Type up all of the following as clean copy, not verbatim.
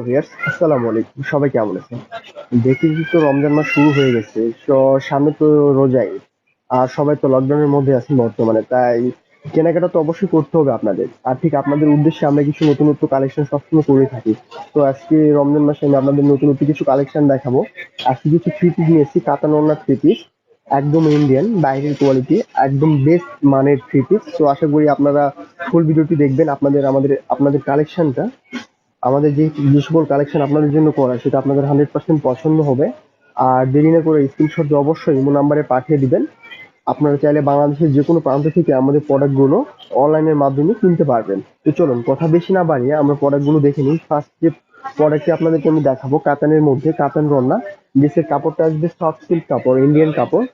Viewers, আসসালামু আলাইকুম। সবাই কেমন আছেন? দেখেছি তো রমজান মাস শুরু হয়ে গেছে। তো সামনে তো রোজা ঈদ। আর সবাই তো লকডাউনের মধ্যে আছেন বর্তমানে। তাই কেনাকাটা তো অবশ্যই করতে হবে আপনাদের। আর ঠিক আপনাদের উদ্দেশ্যে আমরা কিছু নতুনত্ব কালেকশন সবসময় করে থাকি। তো আজকে রমজান মাসে আমি আপনাদের নতুনত্ব কিছু কালেকশন দেখাবো। আজকে কিছু থ্রি পিস নিয়েছি, কাতান ওড়নার থ্রি পিস। একদম ইন্ডিয়ান, বাইরের কোয়ালিটি, একদম বেস্ট মানের থ্রি পিস। তো আশা করি আপনারা ফুল ভিডিওটি দেখবেন। আপনাদের কালেকশনটা আমাদের যে সকল কালেকশন আপনাদের জন্য করা সেটা আপনাদের 100% পছন্দ হবে। আর দেরি না করে স্ক্রিনশট দিয়ে অবশ্যই ইমো নাম্বারে পাঠিয়ে দিবেন। আপনারা চাইলে বাংলাদেশের যে কোনো প্রান্ত থেকে আমাদের প্রোডাক্টগুলো অনলাইনের মাধ্যমে কিনতে পারবেন। তো চলুন কথা বেশি না বাড়িয়ে আমরা প্রোডাক্টগুলো দেখে নিই। ফার্স্ট যে প্রোডাক্টটি আপনাদেরকে আমি দেখাবো, কাতানের মধ্যে কাতান রন্না। দেশের কাপড়টা আসবে সফট সিল্ক কাপড়, ইন্ডিয়ান কাপড়।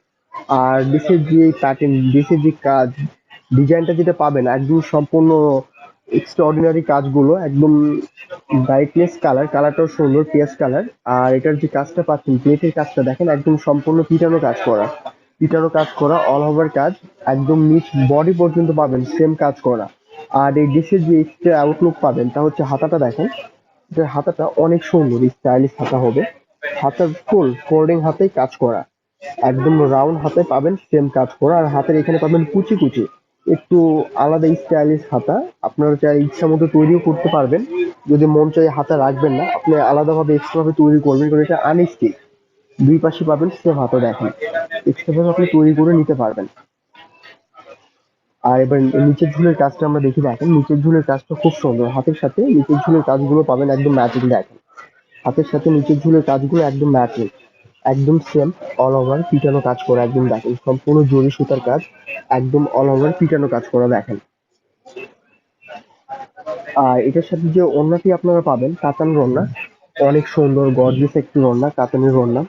আর দেশের যে প্যাটার্ন, দেশের যে কাজ, ডিজাইনটা যেটা পাবেন একদম সম্পূর্ণ এক্সট্রাঅর্ডিনারি কাজগুলো, একদম ব্রাইটনেস কালারটাও সুন্দর পেঁয়াজ কালার। আর এটার যে কাজটা পাচ্ছেন, প্লেটের কাজটা দেখেন একদম সম্পূর্ণ পিটানো কাজ করা, অল ওভার কাজ, একদম নিচ বডি পর্যন্ত পাবেন সেম কাজ করা। আর এই ডিশের যে এক্সট্রা আউটলুক পাবেন তা হচ্ছে হাতাটা দেখেন, এটার হাতাটা অনেক সুন্দর স্টাইলিশ হাতা হবে। হাতার ফুল ফোল্ডিং হাতেই কাজ করা, একদম রাউন্ড হাতে পাবেন সেম কাজ করা। আর হাতের এখানে পাবেন কুচি কুচি একটু আলাদা স্টাইলিশ হাতা। আপনারা চাই ইচ্ছা মতো তৈরিও করতে পারবেন। যদি মন চাই হাতা রাখবেন না, আপনি আলাদাভাবে এক্সট্রা ভাবে তৈরি করবেন, কারণ এটা আনস্টিক। দুই পাশে পাবেন সেম হাতা দেখেন, এক্সট্রা ভাবে আপনি তৈরি করে নিতে পারবেন। আর এবার নিচের ঝুলের কাজটা আমরা দেখি, দেখেন নিচের ঝুলের কাজটা খুব সুন্দর। হাতের সাথে নিচের ঝুলের কাজগুলো পাবেন একদম ম্যাচিং দেখেন, হাতের সাথে নিচের ঝুলের কাজগুলো একদম ম্যাচিং, একদম সেম অল ওভার পিটানো কাজ করা, একদম দেখেন সম্পূর্ণ জরি সুতার কাজ, একদম অল ওভার পিটানো কাজ করা দেখেন। আর এটার সাথে যে ওড়নাটি আপনারা পাবেন কাতান ওড়না, অনেক সুন্দর গর্জিয়াস একটি ওড়না, কাতানের ওড়না,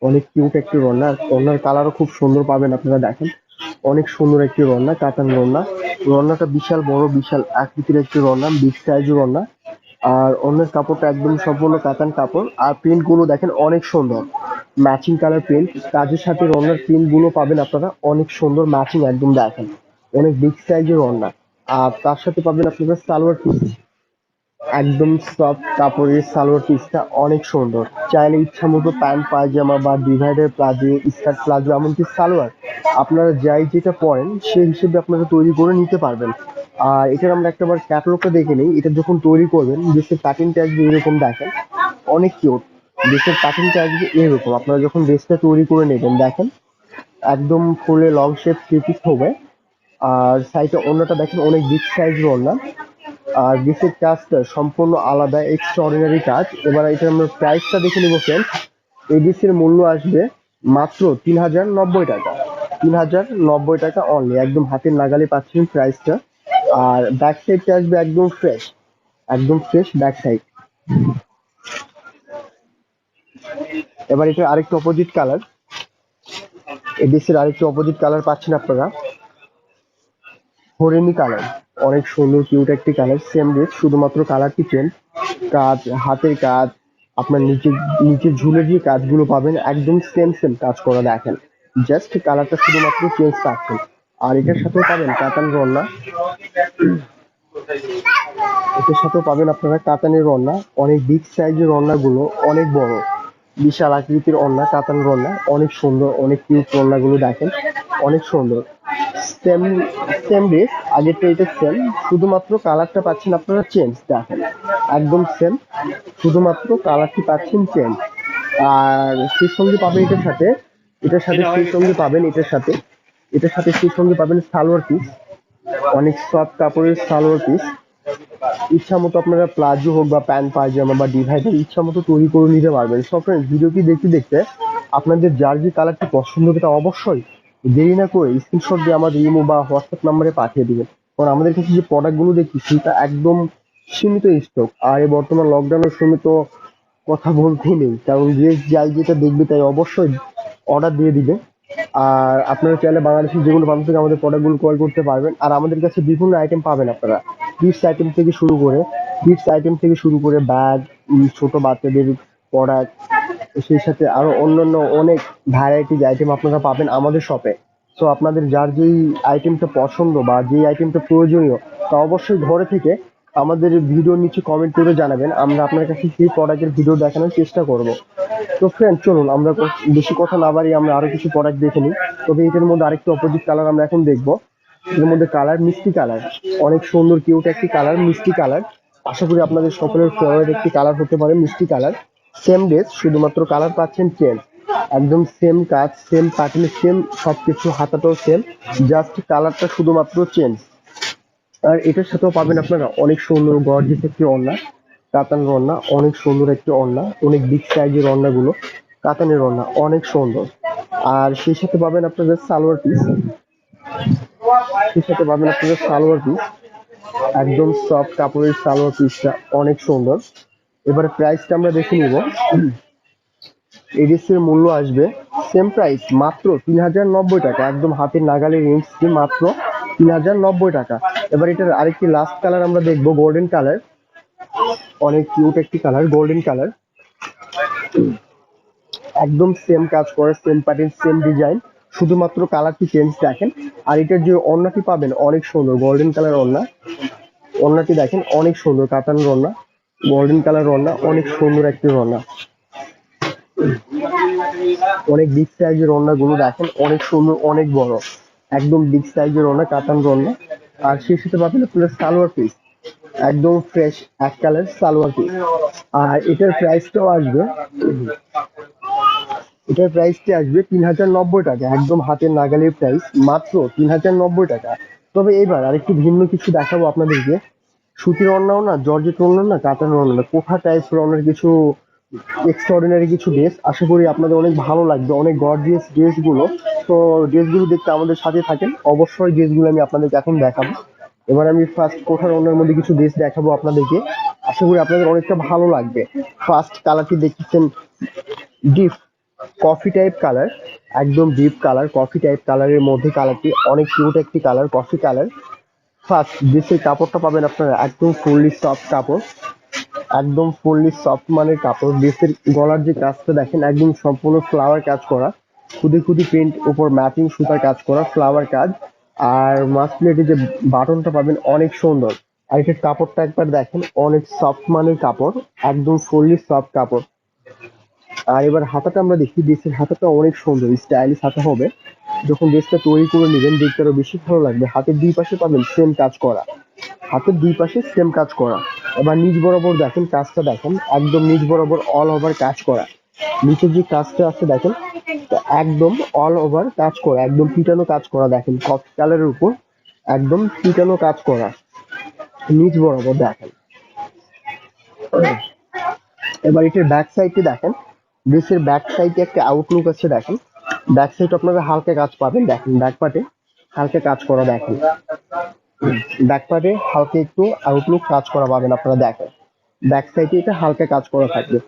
অনেক কিউট একটি ওড়না। আর ওড়নার কালারও খুব সুন্দর পাবেন আপনারা দেখেন, অনেক সুন্দর একটি ওড়না, কাতান ওড়না। ওড়নাটা বিশাল বড়, বিশাল আকৃতির একটি ওড়না, বিগ সাইজের ওড়না। আর অন্যের কাপড়টা একদম সম্পূর্ণ কাতান কাপড়। আর প্রিন্ট গুলো দেখেন অনেক সুন্দর, ম্যাচিং কালার প্রিন্ট। কাজের সাথে অন্যের প্রিন্ট গুলো পাবেন আপনারা অনেক সুন্দর ম্যাচিং, একদম দেখেন অনেক বিগ সাইজের ওড়না। আর তার সাথে পাবেন আপনারা সালোয়ার পিস, একদম সফট কাপড়ের সালোয়ার পিসটা অনেক সুন্দর। চাইলে ইচ্ছা মতো প্যান্ট পায়জামা বা ডিভাইডার প্লাজো, স্কার্ট প্লাজো, এমনকি সালোয়ার, আপনারা যাই যেটা পরেন সেই হিসেবে আপনারা তৈরি করে নিতে পারবেন। আর এটার আমরা একটাবার ক্যাটালগটা দেখে নিই। এটা যখন তৈরি করবেন ড্রেসের প্যাটার্নটা আসবে এরকম দেখেন, অনেক কিউট। ড্রেসের প্যাটার্নটা আসবে এরকম, আপনারা যখন ড্রেসটা তৈরি করে নেবেন দেখেন একদম ফুলে লং শেপ থ্রি পিস হবে। আর সাইডে অন্যটা দেখেন অনেক বিগ সাইজের ওড়না। আর নিচের কাজটা সম্পূর্ণ আলাদা এক্সট্রা অর্ডিনারি কাজ। এবার এটা আমরা প্রাইসটা দেখে নিব ফ্রেন্ড। এই ডিসের মূল্য আসবে মাত্র 3090 টাকা, 3090 টাকা অনলি, একদম হাতের নাগালে পাচ্ছেন প্রাইসটা। আর ব্যাক সাইডটা আসবে একদম ফ্রেশ, একদম ফ্রেশ ব্যাক সাইড। এবার এটা আরেকটু অপোজিট কালার, এই ডিসের আরেকটু অপোজিট কালার পাচ্ছেন আপনারা, হরিণী কালার, অনেক সুন্দর কিউট একটি কালার, সেম ড্রেস, শুধুমাত্র কালারটি চেঞ্জ। কাজ, হাতের কাজ, আপনার নিচে ঝুলের যে কাজগুলো পাবেন একদম সেম সেম কাজ করা দেখেন, জাস্ট কালারটা শুধুমাত্র চেঞ্জ পাচ্ছেন। আর এটার সাথে পাবেন কাতান রন্না, এটার সাথেও পাবেন আপনারা কাতানের রন্না, অনেক বিগ সাইজের রন্নাগুলো, অনেক বড় বিশাল আকৃতির ওড়না, কাতান ওড়না, অনেক সুন্দর, অনেক কিউট ওড়নাগুলো দেখেন, অনেক সুন্দর। সেম সেম ড্রেস, আগেরটা এটা সেম, শুধুমাত্র কালারটা পাচ্ছেন আপনারা চেঞ্জ দেখেন, একদম সেম, শুধুমাত্র কালারটি পাচ্ছেন চেঞ্জ। আর সেই সঙ্গে পাবেন সেই সঙ্গে পাবেন সেই সঙ্গে পাবেন সালোয়ার পিস, অনেক সফট কাপড়ের সালোয়ার পিস। ইচ্ছা মতো আপনারা প্লাজো হোক বা প্যান্ট পায়জামা বা ডিভাইডার ইচ্ছা মতো তৈরি করে নিতে পারবেন। সব ফ্রেন্ডস, ভিডিওটি দেখতে দেখতে আপনাদের যার যে কালারটি পছন্দ হবে তা অবশ্যই দেরি না করে স্ক্রিনশট দিয়ে আমাদের ইমো বা হোয়াটসঅ্যাপ নাম্বারে পাঠিয়ে দিবেন। কারণ আমাদের কাছে যে প্রোডাক্টগুলো দেখি সেটা একদম সীমিত স্টক। আর এই বর্তমান লকডাউনের সময় তো কথা বলতেই নেই, কারণ যে যাই যেটা দেখবে তাই অবশ্যই অর্ডার দিয়ে দিবে। আর আপনারা চাইলে বাংলাদেশের যেগুলো প্রান্ত থেকে আমাদের প্রোডাক্টগুলো ক্রয় করতে পারবেন। আর আমাদের কাছে বিভিন্ন আইটেম পাবেন আপনারা, গিফটস আইটেম থেকে শুরু করে ব্যাগ, ছোট বাচ্চাদের প্রোডাক্ট, সেই সাথে আরো অন্যান্য অনেক ভ্যারাইটিজ আইটেম আপনারা পাবেন আমাদের শপে। তো আপনাদের যার যেই আইটেমটা পছন্দ বা যেই আইটেমটা প্রয়োজনীয় তা অবশ্যই ঘরে থেকে আমাদের ভিডিওর নিচে কমেন্ট করে জানাবেন, আমরা আপনার কাছে সেই প্রোডাক্টের ভিডিও দেখানোর চেষ্টা করব। তো ফ্রেন্ড চলুন আমরা বেশি কথা না বাড়িয়ে আমরা আরো কিছু প্রোডাক্ট দেখে নিই। তবে এটার মধ্যে আরেকটি অপোজিট কালার আমরা এখন দেখবো। এর মধ্যে কালার মিষ্টি কালার, অনেক সুন্দর কিউট একটি কালার, মিষ্টি কালার। আশা করি আপনাদের সকলের ফেভারিট একটি কালার হতে পারে মিষ্টি কালার। সেম ড্রেস, শুধুমাত্র কালার পাচ্ছেন চেঞ্জ। একদম সেম কাজ, সেম প্যাটার্ন, সেম সবকিছু, হাতাটাও সেম, জাস্ট কালারটা শুধুমাত্র চেঞ্জ। আর এটার সাথেও পাবেন আপনারা অনেক সুন্দর গর্জিয়াস একটি ওড়না, কাতানের ওড়না, অনেক সুন্দর একটি ওড়না, অনেক বিগ সাইজের ওড়নাগুলো, কাতানের ওড়না অনেক সুন্দর। আর সেই সাথে পাবেন আপনাদের সালোয়ার পিস, সেই সাথে পাবেন আপনাদের সালোয়ার পিস, একদম সফট কাপড়ের সালোয়ার পিসটা অনেক সুন্দর। এবারে প্রাইসটা আমরা দেখে নিব। এই ড্রেসের মূল্য আসবে সেম প্রাইস, মাত্র 3090 টাকা, একদম হাতের নাগালের রেঞ্জ মাত্র 3090 টাকা। এবার এটার আরেকটি লাস্ট কালার আমরা দেখবো, গোল্ডেন কালার, অনেক কিউট একটি কালার, গোল্ডেন কালার। একদম সেম কাজ করে, সেম প্যাটার্ন, সেম ডিজাইন, শুধুমাত্র কালারটি চেঞ্জ দেখেন। আর এটার যে ওড়নাটি পাবেন অনেক সুন্দর, গোল্ডেন কালার ওড়না, ওড়নাটি দেখেন অনেক সুন্দর, কাতানের ওড়না, গোল্ডেন কালার ওড়না, অনেক সুন্দর একটি ওড়না, অনেক বিগ সাইজের ওড়নাগুলো দেখেন অনেক সুন্দর, অনেক বড়, একদম বিগ সাইজের ওড়না, কাতানের ওড়না। আর সেই সাথে পাবেন আপনার সালোয়ার পিস, একদম ফ্রেশ এক কালার সালোয়ার পিস। আর এটার প্রাইসটাও আসবে, এটার প্রাইসটি আসবে 3090 টাকা, একদম হাতের নাগালের প্রাইস, মাত্র 3090 টাকা। তবে এবার আরেকটু ভিন্ন কিছু দেখাবো আপনাদেরকে। সুতির ওড়নাও না, জর্জেট ওড়না না, কাতানের ওড়না না, কোঠা টাইপের ওড়নার কিছু এক্সট্রাঅর্ডিনারি কিছু ড্রেস, আশা করি আপনাদের অনেক ভালো লাগবে, অনেক গর্জিয়াস ড্রেসগুলো। তো ড্রেসগুলো দেখতে আমাদের সাথে থাকেন, অবশ্যই ড্রেসগুলো আমি আপনাদেরকে এখন দেখাবো। এবার আমি ফার্স্ট কোঠার ওড়নার মধ্যে কিছু ড্রেস দেখাবো আপনাদেরকে, আশা করি আপনাদের অনেকটা ভালো লাগবে। ফার্স্ট কালারটি দেখতেছেন ডিপ কফি টাইপ কালার, একদম ডিপ কালার, কফি টাইপ কালারের মধ্যে কালারটি অনেক কিউট একটি কালার, কফি কালার। ফার্স্ট ড্রেসের কাপড়টা পাবেন আপনারা একদম ফুললি সফট কাপড়, একদম ফুললি সফট মানের কাপড়। ড্রেসের গলার যে কাজটা দেখেন একদম সম্পূর্ণ ফ্লাওয়ার কাজ করা, খুদি খুদি প্রিন্ট উপর ম্যাচিং সুতার কাজ করা, ফ্লাওয়ার কাজ। আর মাসপ্লেটে যে বাটনটা পাবেন অনেক সুন্দর। আর এটার কাপড়টা একবার দেখেন, অনেক সফট মানের কাপড়, একদম ফুললি সফট কাপড়। আর এবার হাতাটা আমরা দেখি, ড্রেসের হাতাটা অনেক সুন্দর, স্টাইলিশ হাতা হবে। যখন ড্রেসটা তৈরি করে নেবেন দেখতে আরো বেশি ভালো লাগবে। হাতের দুই পাশে পাবেন সেম কাজ করা, হাতের দুই পাশে সেম কাজ করা। এবার নিচ বরাবর দেখেন, কাজটা দেখেন একদম নিচ বরাবর অল ওভার কাজ করা। নিচের যে কাজটা আছে দেখেন, একদম অল ওভার কাজ করা, একদম পিটানো কাজ করা, দেখেন কফি কালারের উপর একদম পিটানো কাজ করা, নিচ বরাবর দেখেন। এবার এটার ব্যাক সাইডে দেখেন, ড্রেসের ব্যাক সাইডে একটা আউটলুক আছে দেখেন, ব্যাক সাইড আপনারা হালকা কাজ পাবেন, দেখেন ব্যাক পার্টে হালকা কাজ করা, দেখেন ব্যাক পার্টে হালকা একটু আউটলুক কাজ করা পাবেন আপনারা, দেখেন ব্যাক সাইডে এটা হালকা কাজ করা থাকবে,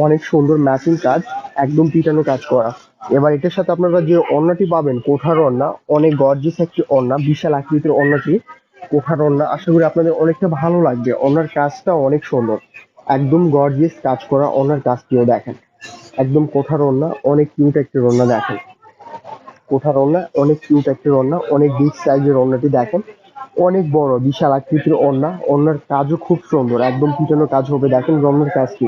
অনেক সুন্দর ম্যাচিং কাজ, একদম পিটানো কাজ করা। এবার এটার সাথে আপনারা যে ওড়নাটি পাবেন, কোঠার ওড়না, অনেক গর্জিয়াস একটি ওড়না, বিশাল আকৃতির ওড়নাটি, কোঠার ওড়না। আশা করি আপনাদের অনেকটা ভালো লাগবে, ওড়নার কাজটা অনেক সুন্দর, একদম গর্জিয়াস কাজ করা ওড়নার কাজটিও দেখেন, একদম কোঠার ওড়না, অনেক কিউট একটি ওড়না দেখেন, কোঠার ওড়না, অনেক কিউট একটি ওড়না, অনেক বিগ সাইজের ওড়নাটি দেখেন, অনেক বড় বিশাল আকৃতির ওড়না, ওড়নার কাজও খুব সুন্দর, একদম পিটানো কাজ হবে, দেখেন ওড়নার কাজটি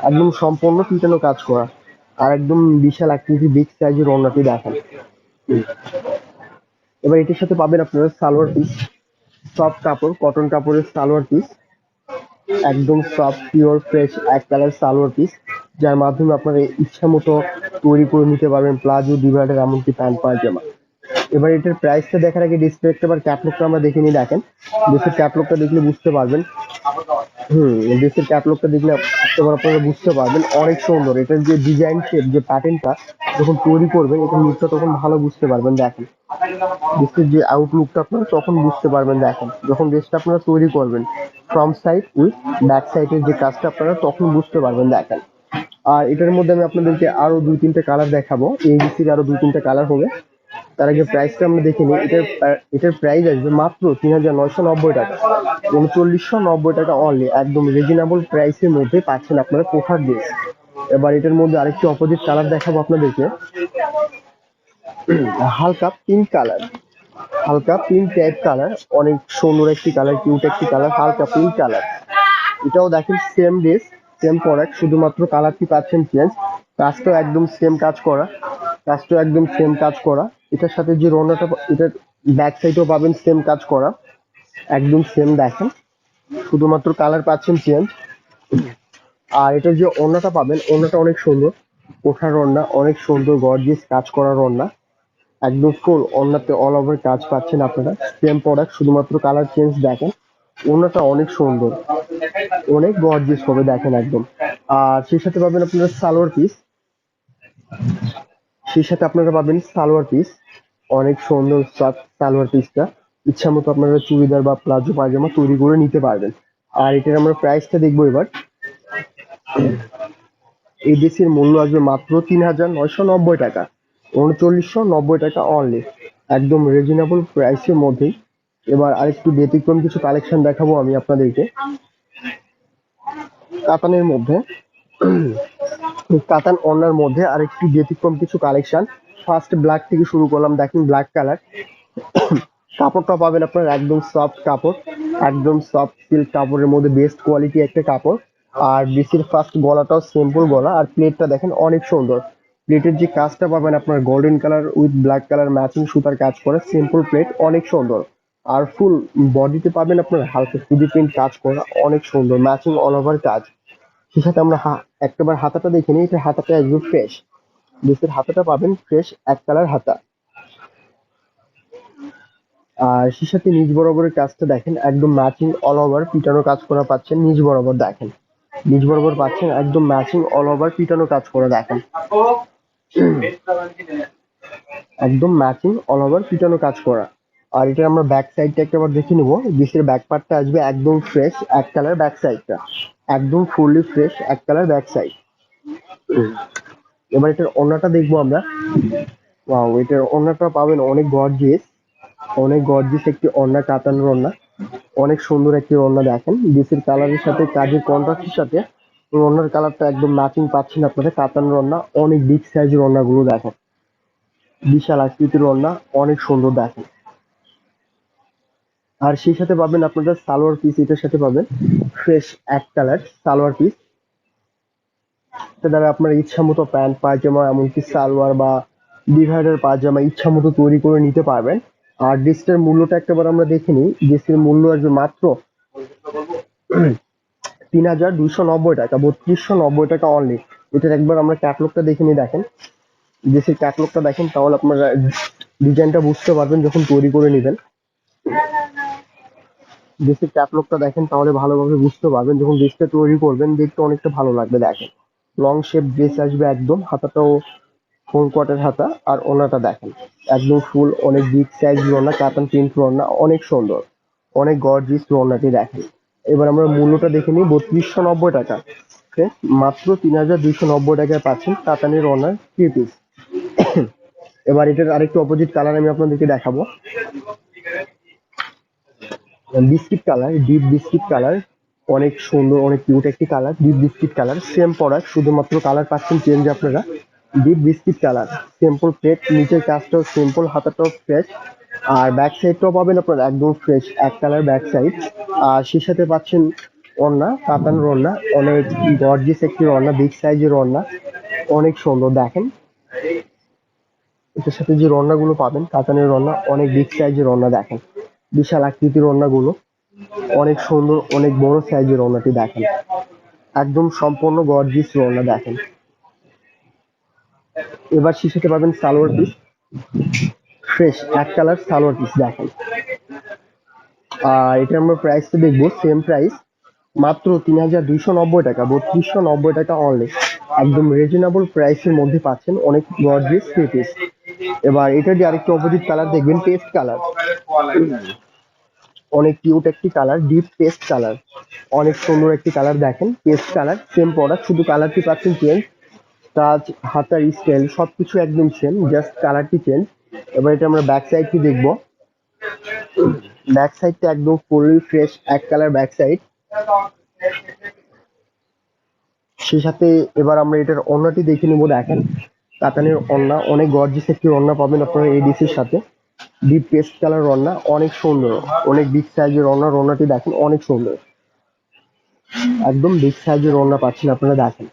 একদম সম্পূর্ণ পিটানো কাজ করা। আর একদম বিশাল আকৃতির বিগ সাইজের ওড়নাটি দেখেন। এবার এটির সাথে পাবেন আপনারা সালোয়ার পিস, সফট কাপড়, কটন কাপড়ের সালোয়ার পিস, একদম সফট পিওর ফ্রেশ এক কালার সালোয়ার পিস, যার মাধ্যমে আপনারা ইচ্ছা মতো তৈরি করে নিতে পারবেন প্লাজো, ডিভাইডার, এমনকি প্যান্ট পায়জামা। এবার এটার প্রাইসটা দেখার আগে ডিসপ্লে একবার ক্যাটলগটা আমরা দেখে নিই, দেখেন ড্রেসের ক্যাটলগটা দেখলে বুঝতে পারবেন। ড্রেসের ক্যাটলগটা দেখলে এবার আপনারা বুঝতে পারবেন, অনেক সুন্দর। এটার যে ডিজাইন শেপ, যে প্যাটার্নটা যখন তৈরি করবেন এটার লুকটা তখন ভালো বুঝতে পারবেন, দেখেন ড্রেসের যে আউটলুকটা আপনারা তখন বুঝতে পারবেন, দেখেন যখন ড্রেসটা আপনারা তৈরি করবেন ফ্রন্ট সাইড উইথ ব্যাক সাইডের যে কাজটা আপনারা তখন বুঝতে পারবেন, দেখেন। আর এটার মধ্যে আমি আপনাদেরকে আরো দুই তিনটে কালার দেখাবো, এই ডিসির আরো দুই তিনটে কালার হবে। তার আগে প্রাইসটা আমরা দেখে নিই। এটার প্রাইস আসবে মাত্র 3990 টাকা, 3990 টাকা অনলি, একদম রিজনেবল প্রাইসের মধ্যে পাচ্ছেন আপনারা কোঠার ড্রেস। এবার এটার মধ্যে আরেকটি অপোজিট কালার দেখাবো আপনাদেরকে, হালকা পিঙ্ক কালার, হালকা পিঙ্ক টাইপ কালার, অনেক সুন্দর একটি কালার, কিউট একটি কালার, হালকা পিঙ্ক কালার। এটাও দেখেন সেম ড্রেস, সেম প্রোডাক্ট, শুধুমাত্র কালারটি পাচ্ছেন চেঞ্জ। কাজটাও একদম সেম কাজ করা, কাজটাও একদম সেম কাজ করা। এটার সাথে যে রোনাটা, এটার ব্যাক সাইডেও পাবেন সেম কাজ করা, একদম সেম দেখেন, শুধুমাত্র কালার পাচ্ছেন চেঞ্জ। আর এটা যে ওড়নাটা পাবেন, ওড়নাটা অনেক সুন্দর, ওঠার ওড়না, অনেক সুন্দর গর্জিয়াস কাজ করার ওড়না, একদম ফুল ওড়নাতে অল ওভার কাজ পাচ্ছেন আপনারা। সেম প্রোডাক্ট, শুধুমাত্র কালার চেঞ্জ দেখেন। ওড়নাটা অনেক সুন্দর, অনেক গর্জিয়াস হবে দেখেন একদম। আর সেই সাথে পাবেন আপনারা সালোয়ার পিস, সেই সাথে আপনারা পাবেন সালোয়ার পিস, অনেক সুন্দর সালোয়ার পিসটা। ইচ্ছা মতো আপনারা চুড়িদার বা প্লাজো পায়জামা তৈরি করে নিতে পারবেন। আর এটার আমরা প্রাইসটা দেখবো এবার। এই ড্রেসের মূল্য আসবে মাত্র ৩,৯৯০ টাকা, ৩৯৯০ টাকা অনলি, একদম রিজনেবল প্রাইসের মধ্যেই। এবার আরেকটু ব্যতিক্রম কিছু কালেকশন দেখাবো আমি আপনাদেরকে কাতানের মধ্যে। কাতান ওড়নার মধ্যে আরেকটু ব্যতিক্রম কিছু কালেকশন। ফার্স্ট ব্ল্যাক থেকে শুরু করলাম, দেখেন ব্ল্যাক কালার। কাপড়টা পাবেন আপনার একদম সফট কাপড়, একদম সফট সিল্ক কাপড়ের মধ্যে বেস্ট কোয়ালিটি একটা কাপড়। আর বেসির ফার্স্ট গলাটাও সিম্পল গলা, আর প্লেটটা দেখেন অনেক সুন্দর। প্লেটের যে কাজটা পাবেন আপনার golden colour with black colour matching সুতার কাজ করে, সিম্পল প্লেট, অনেক সুন্দর। আর ফুল বডিতে পাবেন আপনার হালকা সুদি প্রিন্ট কাজ করা, অনেক সুন্দর ম্যাচিং অল ওভার কাজ। সে সাথে আমরা একটাবার হাতাটা দেখে নিই, এটা হাতাটা একদম ফ্রেশ, ড্রেসের হাতাটা পাবেন ফ্রেশ এক কালার হাতা। আর সে সাথে নিচ বরাবরের কাজটা দেখেন, একদম ম্যাচিং অল ওভার পিটানো কাজ করা পাচ্ছেন নিচ বরাবর দেখেন, নিচ বরাবর পাচ্ছেন একদম ম্যাচিং অল ওভার পিটানো কাজ করা দেখেন, একদম ম্যাচিং অল ওভার পিটানো কাজ করা। আর এটা আমরা ব্যাক সাইডটা একবার দেখে নিবো। ড্রেসের ব্যাক পার্টটা আসবে একদম ফ্রেশ এক কালার, ব্যাক সাইডটা একদম ফুললি ফ্রেশ এক কালার ব্যাক সাইড। এবার এটার ওড়নাটা দেখবো আমরা। ওয়াও, এটার ওড়নাটা পাবেন অনেক গর্জিয়াস, অনেক গর্জিয়াস একটি ওড়না, কাতানের ওড়না, অনেক সুন্দর একটি ওড়না দেখেন। ড্রেসের কালারের সাথে কাজের কন্ট্রাস্টের সাথে ওড়নার কালারটা একদম ম্যাচিং পাচ্ছেন আপনারা। কাতানের ওড়না, অনেক বিগ সাইজের ওড়নাগুলো দেখেন, বিশাল আকৃতির ওড়না, অনেক সুন্দর দেখেন। আর সেই সাথে পাবেন আপনারা সালোয়ার পিস, এটার সাথে পাবেন ফ্রেশ এক কালার সালোয়ার পিস। এটা দ্বারা আপনার ইচ্ছা মতো প্যান্ট পায়জামা, এমনকি সালোয়ার বা ডিভাইডার পায়জামা ইচ্ছা মতো তৈরি করে নিতে পারবেন। আর ড্রেসটার মূল্যটা একটাবার আমরা দেখে নিই। ড্রেসের মূল্য আসবে মাত্র ৩,২৯০ টাকা, ৩২৯০ টাকা অনলি। এটার একবার আমরা ক্যাটলগটা দেখে নিই, দেখেন ড্রেসের ক্যাটলগটা দেখেন, তাহলে আপনারা ডিজাইনটা বুঝতে পারবেন যখন তৈরি করে নেবেন। ড্রেসের ক্যাটলগটা দেখেন, তাহলে ভালোভাবে বুঝতে পারবেন যখন ড্রেসটা তৈরি করবেন, দেখতে অনেকটা ভালো লাগবে দেখেন। লং শেপ ড্রেস আসবে একদম, হাতাটাও ফুল কটের হাতা। আর ওনাটা দেখেন একদম ফুল, অনেক বিগ সাইজ ওড়না, কাতান প্রিন্ট ওড়না, অনেক সুন্দর, অনেক গর্জিয়াস ওড়নাটি দেখেন। এবার আমরা মূল্যটা দেখে নিই, ৩২৯০ টাকা, মাত্র ৩,২৯০ টাকায় পাচ্ছেন কাতানের ওড়নার থ্রি পিস। এবার এটার আরেকটু অপোজিট কালার আমি আপনাদেরকে দেখাবো, biscuit colour, deep biscuit colour, অনেক সুন্দর, অনেক কিউট একটি colour, deep biscuit colour. Same product, শুধুমাত্র কালার পাচ্ছেন চেঞ্জ আপনারা। Deep biscuit colour, simple plate, নিচের কাজটাও সিম্পল, হাতাটাও ফ্রেশ। আর ব্যাক সাইডটাও পাবেন আপনারা একদম ফ্রেশ এক কালার ব্যাক সাইড। আর সেই সাথে পাচ্ছেন ওড়না, কাতান ওড়না, অনেক গর্জিয়াস একটি ওড়না, বিগ সাইজের ওড়না, অনেক সুন্দর দেখেন। এটার সাথে যে ওড়নাগুলো পাবেন কাতানের ওড়না, অনেক বিগ সাইজের ওড়না দেখেন, বিশাল আকৃতির ওড়নাগুলো, অনেক সুন্দর, অনেক বড় সাইজের ওড়নাটি দেখেন, একদম সম্পূর্ণ গর্জিয়াস ওড়না দেখেন। এবার শিশাতে পাবেন সালোয়ার পিস, ফ্রেশ এক কালার সালোয়ার পিস দেখেন। আর এটা আমরা প্রাইসটা দেখবো, সেম প্রাইস, মাত্র ৩,২৯০ টাকা, ৩২৯০ টাকা অনলি, একদম রিজনেবল প্রাইসের মধ্যে পাচ্ছেন অনেক গর্জিয়াস থ্রি পিস। এবার এটা যে আরেকটু অপোজিট কালার দেখবেন, পেস্ট কালার, অনেক কিউট একটি কালার, ডিপ পেস্ট কালার, অনেক সুন্দর একটি কালার দেখেন, পেস্ট কালার। সেম প্রোডাক্ট, শুধু কালারটি পাচ্ছেন চেঞ্জ, কাজ, হাতার স্টাইল সবকিছু একদম সেম, জাস্ট কালারটি চেঞ্জ। এবার এটা আমরা ব্যাক সাইডটি দেখবো। ব্যাক সাইডটা একদম ফুললি ফ্রেশ এক কালার ব্যাক সাইড। সেই সাথে এবার আমরা এটার ওড়নাটি দেখে নিবো, দেখেন কাতানের ওড়না, অনেক গর্জিয়াস একটি ওড়না পাবেন আপনারা এই ডিসির সাথে। ডিপ পেস্ট কালার রন্না, অনেক সুন্দর, অনেক বিগ সাইজের রন্না। রন্নাটি দেখেন অনেক সুন্দর, একদম বিগ সাইজের রন্না পাচ্ছেন আপনারা দেখেন।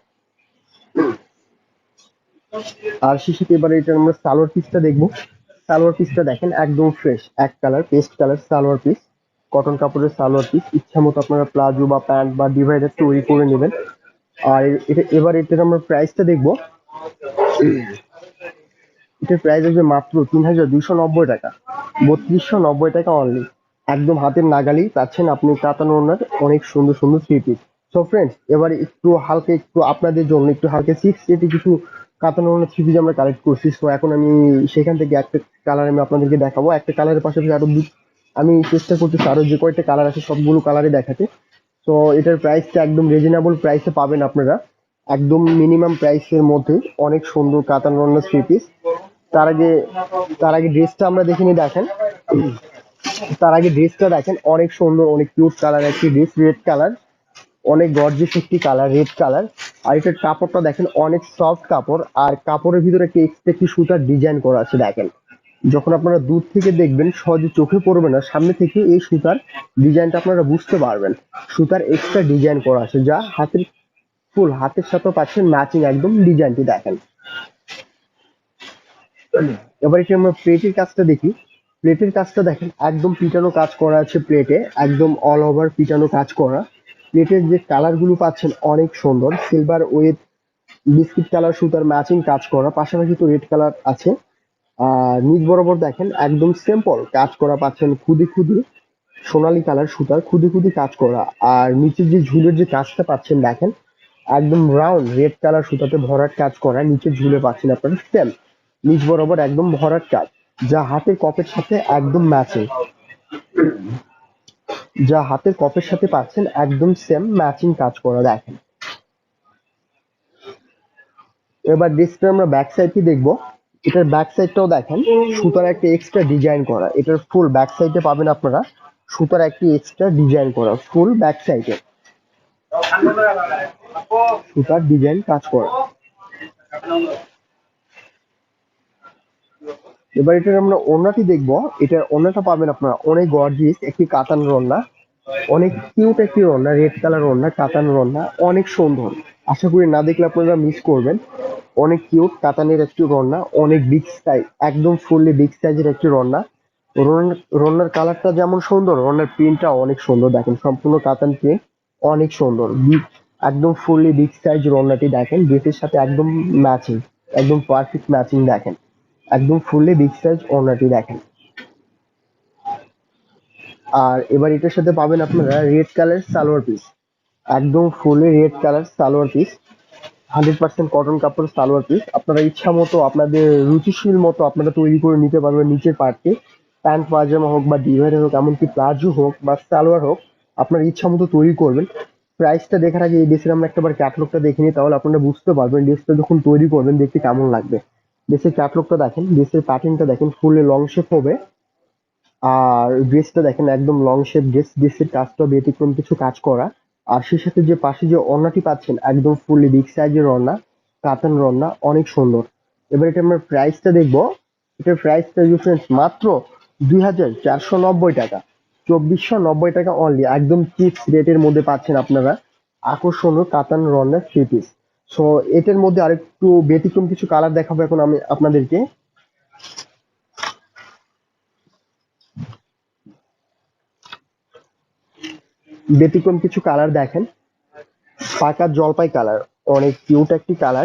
আর শিশিতে এবারে এটা আমরা সালোয়ার পিসটা দেখবো। সালোয়ার পিসটা দেখেন একদম ফ্রেশ, এক colour paste colour salwar piece, cotton কাপড়ের সালোয়ার পিস। ইচ্ছা মতো আপনারা প্লাজো বা প্যান্ট বা ডিভাইডার তৈরি করে নেবেন। আর এটা এবার এটার আমরা প্রাইসটা দেখবো। এটার প্রাইস আসবে মাত্র ৩,২৯০ টাকা, ৩২৯০ টাকা অনলি। একদম হাতের নাগালেই পাচ্ছেন আপনি কাতান ওড়নার অনেক সুন্দর সুন্দর থ্রি পিস। সো ফ্রেন্ডস, এবার একটু হালকা, একটু আপনাদের জন্য একটু হালকা 6 কিছু কাতান ওড়নার থ্রি পিস আমরা কালেক্ট করছি। সো এখন আমি সেখান থেকে একটা কালার আমি আপনাদেরকে দেখাবো। একটা কালারের পাশাপাশি আরো আমি চেষ্টা করতেছি আরো যে কয়টা কালার আছে সবগুলো কালারই দেখাতে। তো এটার প্রাইসটা একদম রিজনেবল প্রাইসে পাবেন আপনারা, একদম মিনিমাম প্রাইসের মধ্যে অনেক সুন্দর কাতান ওড়নার থ্রি পিস। তার আগে তার আগে ড্রেসটা আমরা দেখে নিই দেখেন। তার আগে ড্রেসটা দেখেন অনেক সুন্দর, অনেক কিউট কালার একটি ড্রেস, রেড কালার, অনেক গর্জিয়াস একটি কালার, রেড কালার। আর এটার কাপড়টা দেখেন অনেক সফট কাপড়, আর কাপড়ের ভিতরে একটি এক্সট্রা একটি সুতার ডিজাইন করা আছে দেখেন। যখন আপনারা দূর থেকে দেখবেন সহজে চোখে পড়বে না, সামনে থেকে এই সুতার ডিজাইনটা আপনারা বুঝতে পারবেন। সুতার এক্সট্রা ডিজাইন করা আছে, যা হাতের ফুল হাতের সাথে পাচ্ছেন ম্যাচিং একদম ডিজাইনটি দেখেন। এবার এটি আমরা প্লেটের কাজটা দেখি। প্লেটের কাজটা দেখেন একদম পিটানো কাজ করা আছে প্লেটে, একদম অল ওভার পিটানো কাজ করা। প্লেটের যে কালার গুলো পাচ্ছেন অনেক সুন্দর, সিলভার উইথ বিস্কিট কালার সুতার ম্যাচিং কাজ করা, পাশাপাশি তো রেড কালার আছে। আর নিচ বরাবর দেখেন একদম সিম্পল কাজ করা পাচ্ছেন, খুদি খুদি সোনালী কালার সুতার খুদি খুদি কাজ করা। আর নিচের যে ঝুলের যে কাজটা পাচ্ছেন দেখেন একদম রাউন্ড রেড কালার সুতাতে ভরাট কাজ করা, নিচে ঝুলে পাচ্ছেন আপনারা সেম নিচ বরাবর একদম ভরাট কাজ, যা হাতের কপের সাথে একদম ম্যাচিং, যা হাতের কপের সাথে পাচ্ছেন একদম সেম ম্যাচিং কাজ করা দেখেন। এবার ড্রেসটা আমরা ব্যাক সাইডটি দেখবো। এটার ব্যাক সাইডটাও দেখেন সুতার একটা এক্সট্রা ডিজাইন করা, এটার ফুল ব্যাক সাইডে পাবেন আপনারা সুতার একটি এক্সট্রা ডিজাইন করা ফুল ব্যাক সাইডে, সুতার ডিজাইন কাজ করা। এবার এটার আমরা ওড়নাটি দেখবো। এটার ওড়নাটা পাবেন আপনারা অনেক গর্জিয়াস একটি কাতান ওড়না, অনেক কিউট একটি ওড়না, রেড কালার ওড়না, কাতান ওড়না, অনেক সুন্দর। আশা করি না দেখলে আপনারা মিস করবেন। অনেক কিউট কাতানের একটি ওড়না, অনেক বিগ সাইজ, একদম ফুললি বিগ সাইজের একটি ওড়না। ওড়নার কালারটা যেমন সুন্দর, ওড়নার প্রিন্টটা অনেক সুন্দর দেখেন, সম্পূর্ণ কাতান প্রিন্ট, অনেক সুন্দর একদম ফুললি বিগ সাইজ ওড়নাটি দেখেন, ড্রেসের সাথে একদম ম্যাচিং, একদম পারফেক্ট ম্যাচিং দেখেন, একদম ফুললি বিগ সাইজ ওড়নাটি দেখেন। আর এবার এটার সাথে পাবেন আপনারা রেড কালার সালোয়ার পিস, একদম fully red colour salwar piece, 100% cotton কাপড় সালোয়ার পিস। আপনারা ইচ্ছা মতো আপনাদের রুচিশীল মতো আপনারা তৈরি করে নিতে পারবেন নিচের পার্টে, প্যান্ট পাজামা হোক বা ডিভাইডার হোক, এমনকি প্লাজো হোক বা সালোয়ার হোক, আপনার ইচ্ছা মতো তৈরি করবেন। প্রাইসটা দেখার আগে এই ড্রেসের আমরা একটাবার ক্যাটলগটা দেখে নিই, তাহলে আপনারা বুঝতে পারবেন ড্রেসটা যখন তৈরি করবেন দেখতে কেমন লাগবে। ড্রেসের ক্যাটলগটা দেখেন, ড্রেসের প্যাটার্নটা দেখেন ফুললি লং শেপ হবে। আর ড্রেসটা দেখেন একদম লং শেপ ড্রেস, ড্রেসের কাজটা ব্যতিক্রম কিছু কাজ করা। আর সেই সাথে যে পাশে যে ওড়নাটি পাচ্ছেন একদম ফুললি বিগ সাইজের ওড়না, কাতান ওড়না, অনেক সুন্দর। এবার এটা আমরা প্রাইসটা দেখবো। এটার প্রাইসটা ডিফারেন্স মাত্র 2,490 টাকা, 2,490 টাকা অনলি, একদম চিপস রেটের মধ্যে পাচ্ছেন আপনারা আকর্ষণীয় কাতান ওড়নার থ্রি পিস। সো এটার মধ্যে আরেকটু ব্যতিক্রম কিছু কালার দেখাবো এখন আমি আপনাদেরকে। ব্যতিক্রম কিছু কালার দেখেন, পাকা জলপাই কালার, অনেক কিউট একটি কালার।